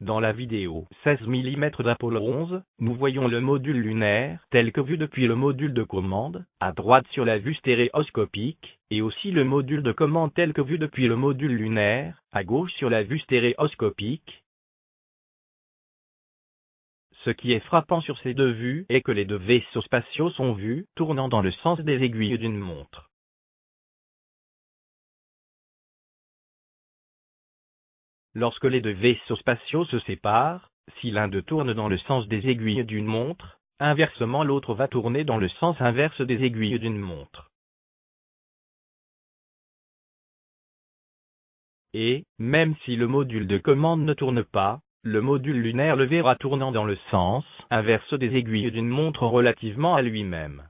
Dans la vidéo 16 mm d'Apollo 11, nous voyons le module lunaire tel que vu depuis le module de commande, à droite sur la vue stéréoscopique, et aussi le module de commande tel que vu depuis le module lunaire, à gauche sur la vue stéréoscopique. Ce qui est frappant sur ces deux vues est que les deux vaisseaux spatiaux sont vus tournant dans le sens des aiguilles d'une montre. Lorsque les deux vaisseaux spatiaux se séparent, si l'un d'eux tourne dans le sens des aiguilles d'une montre, inversement l'autre va tourner dans le sens inverse des aiguilles d'une montre. Et, même si le module de commande ne tourne pas, le module lunaire le verra tournant dans le sens inverse des aiguilles d'une montre relativement à lui-même.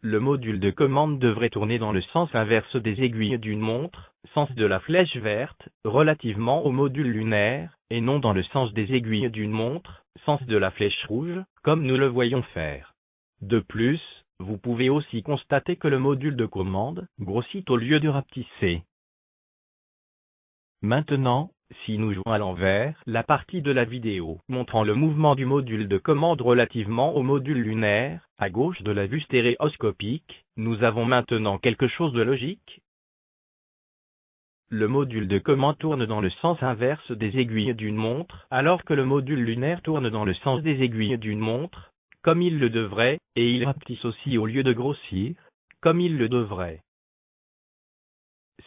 Le module de commande devrait tourner dans le sens inverse des aiguilles d'une montre, sens de la flèche verte, relativement au module lunaire, et non dans le sens des aiguilles d'une montre, sens de la flèche rouge, comme nous le voyons faire. De plus, vous pouvez aussi constater que le module de commande grossit au lieu de rapetisser. Maintenant, si nous jouons à l'envers la partie de la vidéo montrant le mouvement du module de commande relativement au module lunaire, à gauche de la vue stéréoscopique, nous avons maintenant quelque chose de logique. Le module de commande tourne dans le sens inverse des aiguilles d'une montre, alors que le module lunaire tourne dans le sens des aiguilles d'une montre, comme il le devrait, et il rapetisse aussi au lieu de grossir, comme il le devrait.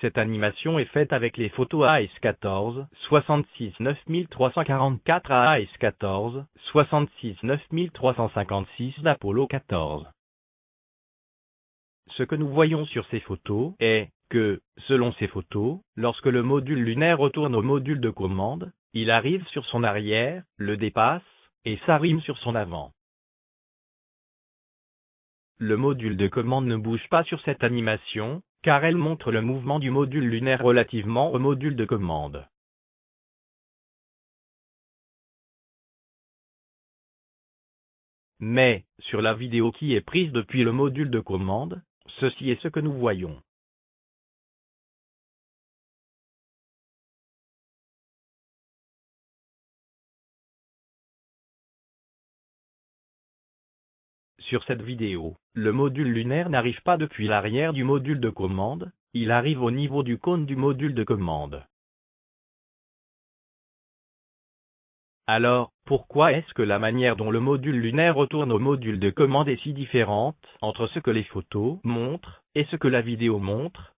Cette animation est faite avec les photos AS14, 66 9344 à AS14, 66 9356 d'Apollo 14. Ce que nous voyons sur ces photos est que, selon ces photos, lorsque le module lunaire retourne au module de commande, il arrive sur son arrière, le dépasse, et s'arrime sur son avant. Le module de commande ne bouge pas sur cette animation, car elle montre le mouvement du module lunaire relativement au module de commande. Mais, sur la vidéo qui est prise depuis le module de commande, ceci est ce que nous voyons. Sur cette vidéo, le module lunaire n'arrive pas depuis l'arrière du module de commande, il arrive au niveau du cône du module de commande. Alors, pourquoi est-ce que la manière dont le module lunaire retourne au module de commande est si différente entre ce que les photos montrent et ce que la vidéo montre?